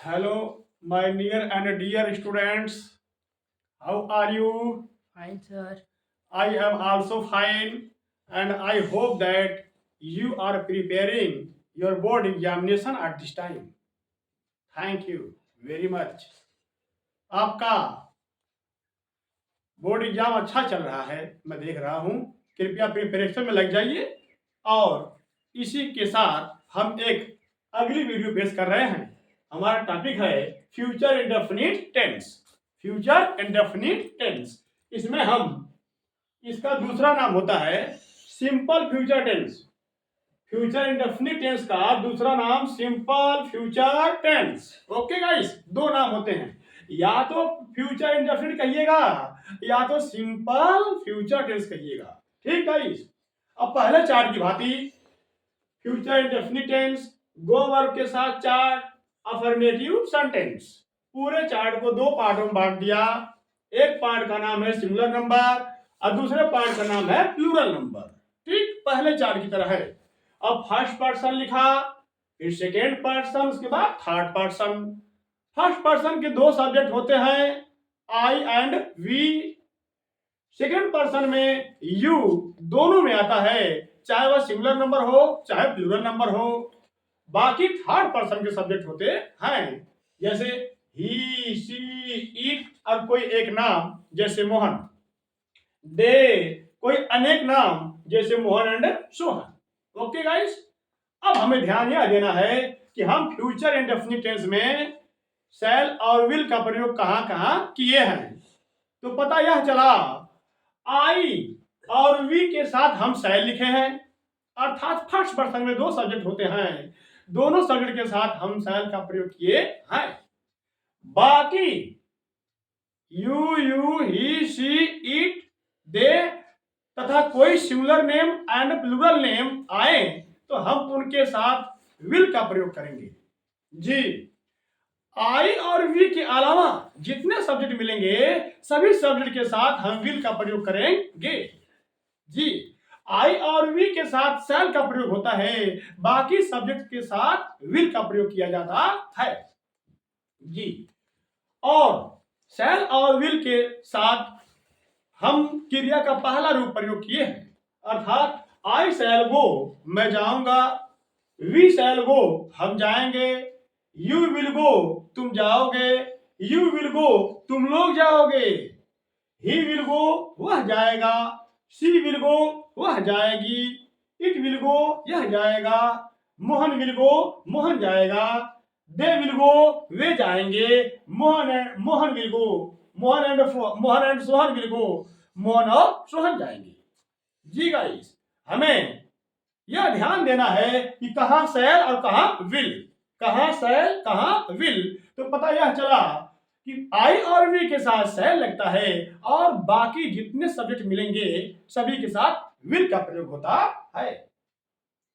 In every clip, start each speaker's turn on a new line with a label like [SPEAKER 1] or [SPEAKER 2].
[SPEAKER 1] Hello, my near and dear students. How are you?
[SPEAKER 2] Fine, sir.
[SPEAKER 1] I am also fine, and I hope that you are preparing your board examination at this time. Thank you very much. आपका board exam अच्छा चल रहा है, मैं देख रहा हूँ। कृपया प्रिपरेशन में लग जाइए और इसी के साथ हम एक अगली वीडियो पेश कर रहे हैं। हमारा टॉपिक है future indefinite tense. Future indefinite tense, इसमें हम इसका दूसरा नाम होता है simple future tense. Future indefinite tense का दूसरा नाम simple future tense. Okay guys, दो नाम होते हैं, या तो फ्यूचर इंडेफिनिट कहिएगा या तो सिंपल फ्यूचर टेंस कहिएगा। ठीक गाइस, अब पहले चार्ट की भांति future indefinite tense go verb के साथ चार्ट अफर्मेटिव सेंटेंस। पूरे चार्ट को दो पार्टों में बांट दिया। एक पार्ट का नाम है सिंगुलर नंबर और दूसरे पार्ट का नाम है प्लूरल नंबर। ठीक पहले चार्ट की तरह है। अब फर्स्ट पर्सन लिखा, फिर सेकेंड पर्सन, उसके बाद थर्ड पर्सन। फर्स्ट पर्सन के दो सब्जेक्ट होते हैं, आई एंड वी। सेकेंड पर्सन में यू दोनों में आता है, चाहे वह सिंगुलर नंबर हो चाहे प्लूरल नंबर हो। बाकी थर्ड पर्सन के सब्जेक्ट होते हैं, जैसे ही, शी, इट और कोई एक नाम जैसे मोहन, दे कोई अनेक नाम जैसे Mohan and Sohan. Okay guys, अब हमें ध्यान यह देना है कि हम फ्यूचर इंडेफिनिट टेंस में शैल और विल का प्रयोग कहां कहां किए हैं। तो पता यह चला, आई और वी के साथ हम शैल लिखे हैं, अर्थात फर्स्ट पर्सन में दो सब्जेक्ट होते हैं, दोनों सब्जेक्ट के साथ हम शैल का प्रयोग किए हैं। बाकी you, he, she, it, they तथा कोई singular name and plural name आए तो हम उनके साथ विल का प्रयोग करेंगे। जी, आई और वी के अलावा जितने सब्जेक्ट मिलेंगे सभी सब्जेक्ट के साथ हम विल का प्रयोग करेंगे। जी, आई और वी के साथ शैल का प्रयोग होता है, बाकी सब्जेक्ट के साथ विल का प्रयोग किया जाता है। जी, और शैल और विल के साथ हम क्रिया का पहला रूप प्रयोग किए हैं, अर्थात आई शैल गो मैं जाऊंगा, वी शैल गो हम जाएंगे, यू विल गो तुम जाओगे, यू विल गो तुम लोग जाओगे, ही विल गो वह जाएगा, शी विल गो वह जाएगी, इट विल गो यह जाएगा, मोहन विल गो मोहन जाएगा, दे विल गो वे जाएंगे, Mohan will go Mohan and Sohan will go Mohan और सोहन जाएंगे। जी गाइस, हमें यह ध्यान देना है कि कहां शैल और कहां विल, कहां शैल कहां विल। तो पता यह चला कि आई और वी के साथ शैल लगता है और बाकी जितने सब्जेक्ट मिलेंगे सभी के साथ विल का प्रयोग होता है।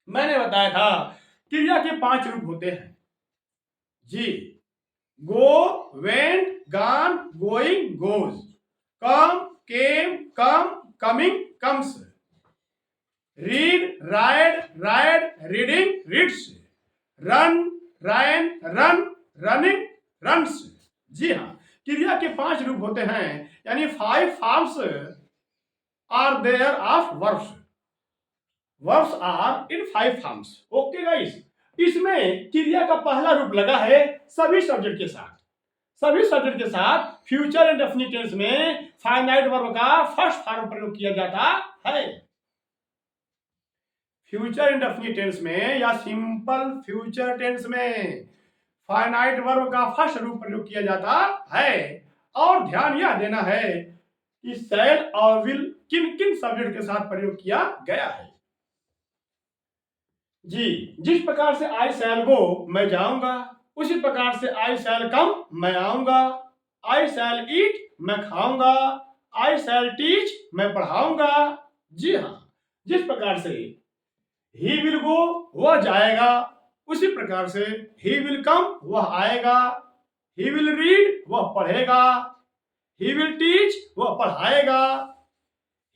[SPEAKER 1] मैंने बताया था क्रिया के 5 रूप होते हैं। जी, go, went, gone, going, goes, come, came, come, coming, comes, read, ride, reading, reads, run, run, running, runs. जी हाँ, क्रिया के 5 रूप होते हैं, यानी 5 forms are there of verbs. Verbs are in 5 forms. Okay guys, इसमें क्रिया का पहला रूप लगा है सभी सब्जेक्ट के साथ। सभी सब्जेक्ट के साथ फ्यूचर इंडेफिनिट टेंस में फाइनाइट वर्ब का फर्स्ट फॉर्म प्रयोग किया जाता है। फ्यूचर इंडेफिनिट टेंस में या सिंपल फ्यूचर टेंस में फाइनाइट वर्ब का फर्स्ट रूप प्रयोग किया जाता है। और ध्यान यह देना है कि शैल और विल किन किन सब्जेक्ट के साथ प्रयोग किया गया है। जी, जिस प्रकार से आई शैल गो मैं जाऊंगा, उसी प्रकार से आई शैल कम मैं आऊंगा, आई शैल ईट मैं खाऊंगा, आई शैल टीच मैं पढ़ाऊंगा। जी हाँ, जिस प्रकार से ही विल गो वह जाएगा, उसी प्रकार से ही विल कम वह आएगा, ही विल रीड वह पढ़ेगा, ही विल टीच वह पढ़ाएगा,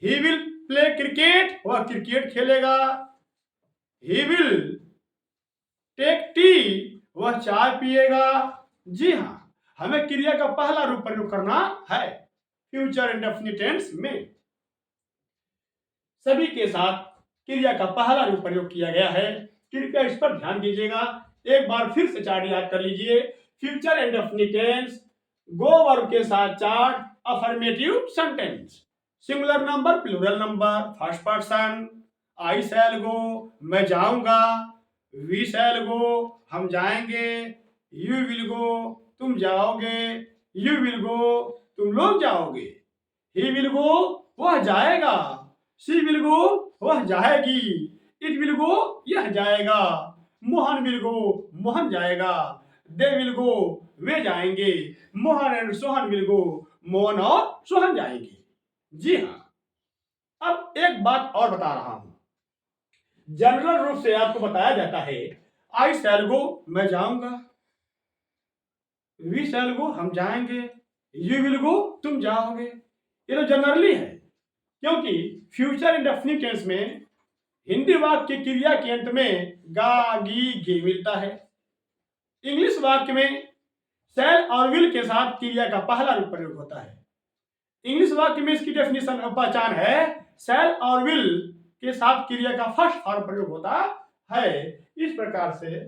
[SPEAKER 1] ही विल प्ले क्रिकेट वह क्रिकेट खेलेगा, ही विल टेक टी वह चाय पिएगा, जी हाँ, हमें क्रिया का पहला रूप प्रयोग करना है फ्यूचर इंडेफिनिट टेंस में। सभी के साथ क्रिया का पहला रूप प्रयोग किया गया है। कृपया इस पर ध्यान दीजिएगा। एक बार फिर से चार्ट याद कर लीजिए। Future indefinite tense, go verb के साथ chart, affirmative sentence, singular number, plural number, first person, I shall go, मैं जाऊंगा, वी शैल गो, हम जाएंगे, यू विल गो, तुम जाओगे, यू विल गो, तुम लोग जाओगे, ही विल गो, वह जाएगा, शी विल गो, वह जाएगी, इट विल गो, यह जाएगा, मोहन विल गो, मोहन जाएगा, दे विल गो, वे जाएंगे, Mohan and Sohan will go, Mohan और सोहन जाएंगे। जी हाँ, अब एक बात और बता रहा हूं। जनरल रूप से आपको बताया जाता है आई शैल गो, मैं जाऊंगा, वी शैल गो, हम जाएंगे, यू विल गो, तुम जाओगे। ये तो जनरली है, क्योंकि फ्यूचर इंडेफिनिट टेंस में हिंदी वाक्य की क्रिया के अंत में गा, गी, गे मिलता है। इंग्लिश वाक्य में शैल और विल के साथ क्रिया का पहला रूप प्रयोग होता है। इंग्लिश वाक्य में इसकी डेफिनेशन पहचान है, शैल और विल के साथ क्रिया का फर्स्ट फॉर्म प्रयोग होता है। इस प्रकार से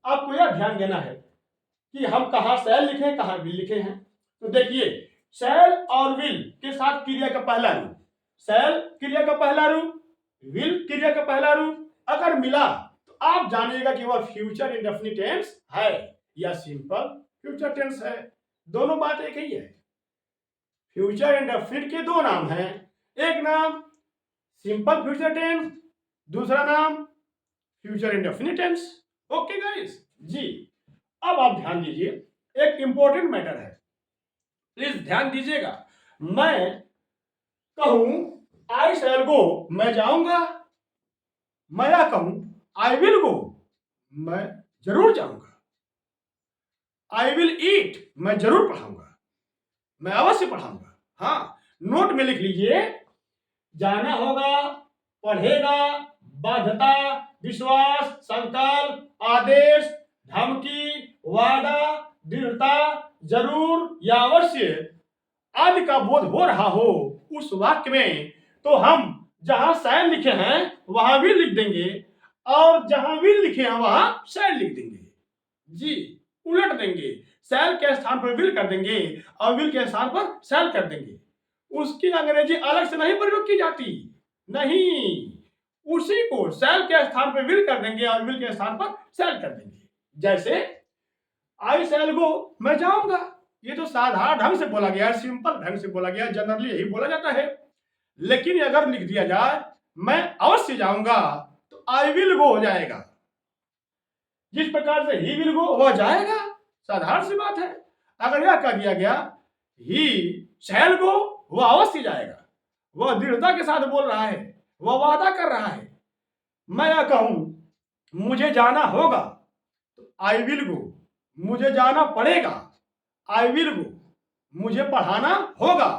[SPEAKER 1] आपको यह ध्यान देना है कि हम कहाँ शैल लिखे, कहाँ विल लिखे हैं। तो देखिए, शैल और विल के साथ क्रिया का पहला रूप, शैल क्रिया का पहला रूप, विल क्रिया का पहला रूप अगर मिला तो आप जानिएगा कि वह फ्यूचर इंडेफिनिट टेंस है या सिंपल फ्यूचर टेंस है। दोनों बात एक ही है। फ्यूचर इंडेफिनिट के दो नाम हैं, एक नाम सिंपल फ्यूचर टेंस, दूसरा नाम future indefinite tense. Okay guys जी, अब आप ध्यान दीजिए, एक इंपॉर्टेंट मैटर है, प्लीज ध्यान दीजिएगा। मैं कहूं आई शैल गो, मैं जाऊंगा, मैं या कहूं आई विल गो, मैं जरूर जाऊंगा, आई विल ईट, मैं जरूर पढ़ाऊंगा, मैं अवश्य पढ़ाऊंगा। हाँ, नोट में लिख लीजिए, जाना होगा, पढ़ेगा, बाध्यता, विश्वास, संकल्प, आदेश, धमकी, वादा, दृढ़ता, जरूर या अवश्य आदि का बोध हो रहा हो उस वाक्य में, तो हम जहां शैल लिखे हैं वहां भी लिख देंगे, और जहां विल लिखे हैं वहां शैल लिख देंगे। जी, उलट देंगे, शैल के स्थान पर विल कर देंगे और विल के स्थान पर शैल कर देंगे। उसकी अंग्रेजी अलग से नहीं प्रयोग की जाती, नहीं, उसी को शैल के स्थान पर विल कर देंगे और विल के स्थान पर शैल कर देंगे। जैसे आई शैल गो, मैं जाऊंगा, ये तो साधारण ढंग से बोला गया है, सिंपल ढंग से बोला गया है, जनरली यही बोला जाता है। लेकिन अगर लिख दिया जाए मैं अवश्य जाऊंगा, तो आई विल गो हो जाएगा। जिस प्रकार से ही विल गो, वह जाएगा, साधारण सी बात है। अगर यह कह दिया गया ही शैल गो, वह अवश्य जाएगा, वह दृढ़ता के साथ बोल रहा है, वह वादा कर रहा है। मैं यह कहूं मुझे जाना होगा, तो आई विल गो, मुझे जाना पड़ेगा, आई विल गो, मुझे पढ़ाना होगा,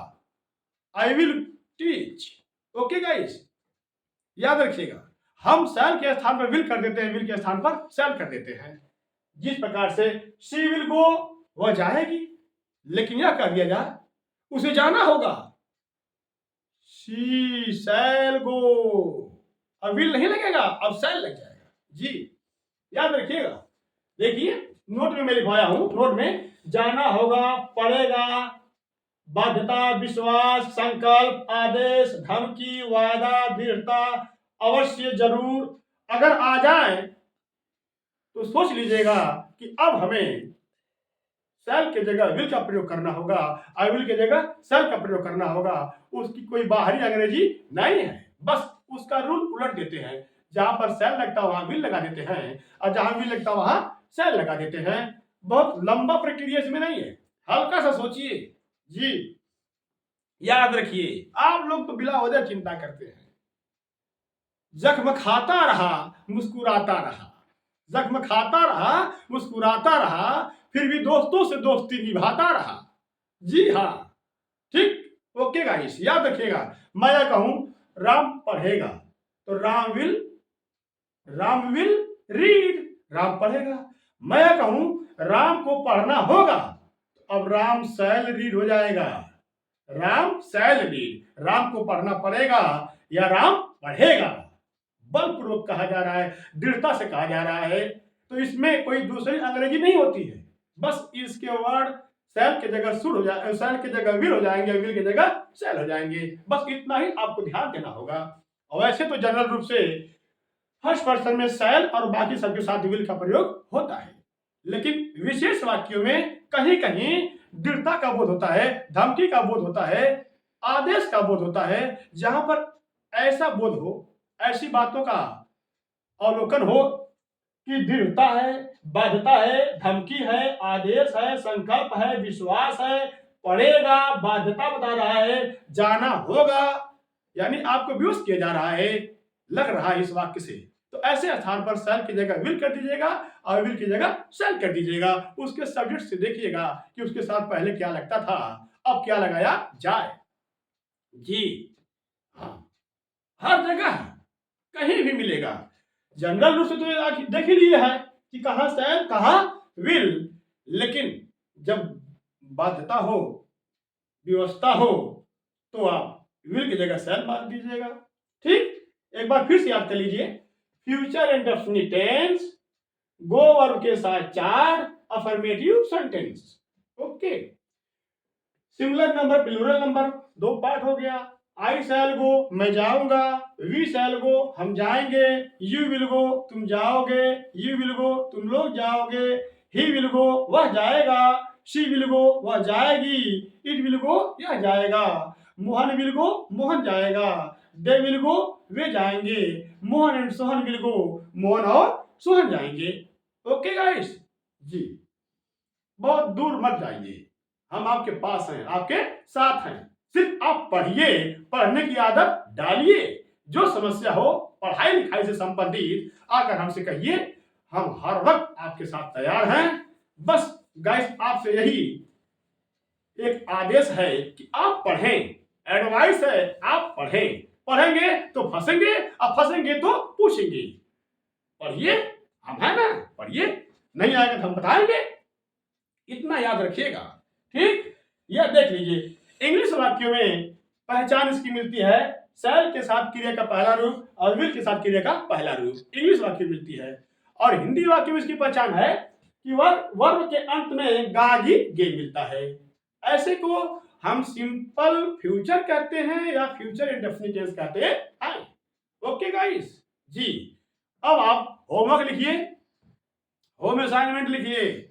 [SPEAKER 1] I will teach. Okay guys, याद रखिएगा, हम शैल के स्थान पर विल कर देते हैं, विल के स्थान पर शैल कर देते हैं। जिस प्रकार से शी विल गो, वह जाएगी, लेकिन यह कह दिया जाए उसे जाना होगा, शी शैल गो, अब विल नहीं लगेगा, अब शैल लग जाएगा। जी, याद रखिएगा। देखिए, नोट में मैं लिखवाया हूं, नोट में जाना होगा, पढ़ेगा, बाध्यता, विश्वास, संकल्प, आदेश, धमकी, वादा, दृढ़ता, अवश्य, जरूर अगर आ जाए तो सोच लीजिएगा कि अब हमें शैल के जगह विल का प्रयोग करना होगा, आई विल के जगह शैल का प्रयोग करना होगा। उसकी कोई बाहरी अंग्रेजी नहीं है, बस उसका रूल उलट देते हैं। जहां पर शैल लगता है वहां विल लगा देते हैं, और जहां विल लगता है वहां शैल लगा देते हैं। बहुत लंबा प्रक्रिया इसमें नहीं है, हल्का सा सोचिए। जी, याद रखिए, आप लोग तो बिला वजह चिंता करते हैं। जख्म खाता रहा, मुस्कुराता रहा, जख्म खाता रहा, मुस्कुराता रहा, फिर भी दोस्तों से दोस्ती निभाता रहा। जी हाँ, ठीक, ओके गाइस, याद रखिएगा। मैं यह कहूं राम पढ़ेगा, तो राम विल रीड, राम पढ़ेगा। मैं यह कहूं राम को पढ़ना होगा। अब राम शैल रीड हो जाएगा। राम शैल रीड, राम को पढ़ना पड़ेगा या राम पढ़ेगा। बलपूर्वक कहा जा रहा है, दृढ़ता से कहा जा रहा है, तो इसमें कोई दूसरी अंग्रेजी नहीं होती है। बस इसके वर्ड शैल की जगह शुड हो जाए, शैल की जगह विल हो जाएंगे, विल की जगह शैल हो जाएंगे। बस इतना ही आपको ध्यान देना होगा। और वैसे तो जनरल रूप से फर्स्ट पर्सन में शैल और बाकी सबके साथ विल का प्रयोग होता है, लेकिन विशेष वाक्यों में कहीं कहीं दृढ़ता का बोध होता है, धमकी का बोध होता है, आदेश का बोध होता है। जहां पर ऐसा बोध हो, ऐसी बातों का अवलोकन हो कि दृढ़ता है, बाध्यता है, धमकी है, आदेश है, संकल्प है, विश्वास है, पढ़ेगा, बाध्यता बता रहा है, जाना होगा, यानी आपको व्यूज किया जा रहा है, लग रहा है इस वाक्य से, तो ऐसे स्थान पर शैल की जगह विल कर दीजिएगा और विल की जगह शैल कर दीजिएगा। उसके सब्जेक्ट से देखिएगा कि उसके साथ पहले क्या लगता था, अब क्या लगाया जाए। जी हाँ, हर जगह कहीं भी मिलेगा। जनरल रूप से तो देख ही लिए है कि कहां शैल कहां विल, लेकिन जब बाध्यता हो, व्यवस्था हो, तो आप विल की जगह शैल मार दीजिएगा। ठीक, एक बार फिर से याद कर लीजिए। Future indefinite tense, go verb के साथ 4 affirmative sentence. Okay, singular number, plural number, 2 part हो गया। आई शैल गो, मैं जाऊंगा। वी शैल गो, हम जाएंगे। यू विल गो, तुम जाओगे। यू विल गो, तुम लोग जाओगे। ही विल गो, वह जाएगा। शी विल गो, वह जाएगी। इट विल गो, यह जाएगा। मोहन विल गो, मोहन जाएगा। दे विल गो, वे जाएंगे। Mohan and Sohan will go, Mohan और सोहन जाएंगे। ओके गाइस, जी बहुत दूर मत जाइए, हम आपके पास हैं, आपके साथ हैं। सिर्फ आप पढ़िए, पढ़ने की आदत डालिए। जो समस्या हो पढ़ाई लिखाई से संबंधित आकर हमसे कहिए, हम हर वक्त आपके साथ तैयार हैं। बस गाइस, आपसे यही एक आदेश है कि आप पढ़ें, एडवाइस है आप पढ़ें। पढ़ेंगे तो फंसेंगे, और फंसेंगे तो पूछेंगे। पढ़िए, हम है ना, पढ़िए, नहीं आएगा तो हम बताएंगे, इतना याद रखिएगा। ठीक, यह देख लीजिए, इंग्लिश वाक्यों में पहचान इसकी मिलती है शैल के साथ क्रिया का पहला रूप और विल के साथ क्रिया का पहला रूप इंग्लिश वाक्य मिलती है। और हिंदी वाक्य में इसकी पहचान है कि वर्ब के अंत में गा गी गे मिलता है। ऐसे को हम सिंपल फ्यूचर कहते हैं या फ्यूचर इंडेफिनिट टेंस कहते हैं। ओके गाइस, जी अब आप होमवर्क लिखिए, होम असाइनमेंट लिखिए।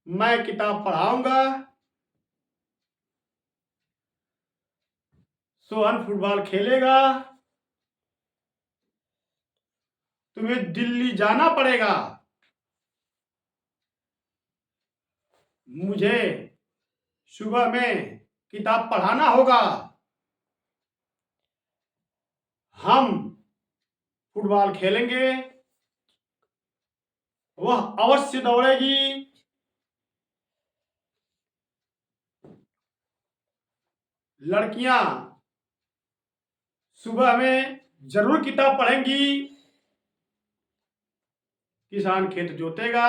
[SPEAKER 1] मैं किताब पढ़ाऊंगा, सोहन फुटबॉल खेलेगा, तुम्हें दिल्ली जाना पड़ेगा, मुझे सुबह में किताब पढ़ाना होगा, हम फुटबॉल खेलेंगे, वह अवश्य दौड़ेगी, लड़कियां सुबह में जरूर किताब पढ़ेंगी, किसान खेत जोतेगा,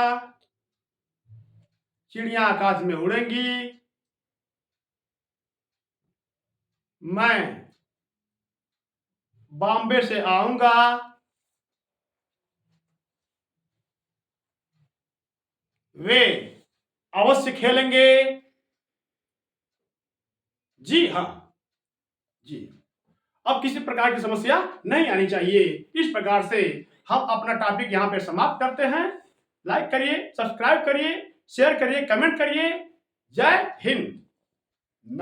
[SPEAKER 1] चिड़िया आकाश में उड़ेंगी, मैं बॉम्बे से आऊंगा, वे अवश्य खेलेंगे। जी हाँ, जी अब किसी प्रकार की समस्या नहीं आनी चाहिए। इस प्रकार से हम अपना टॉपिक यहां पे समाप्त करते हैं। लाइक करिए, सब्सक्राइब करिए, शेयर करिए, कमेंट करिए। जय हिंद।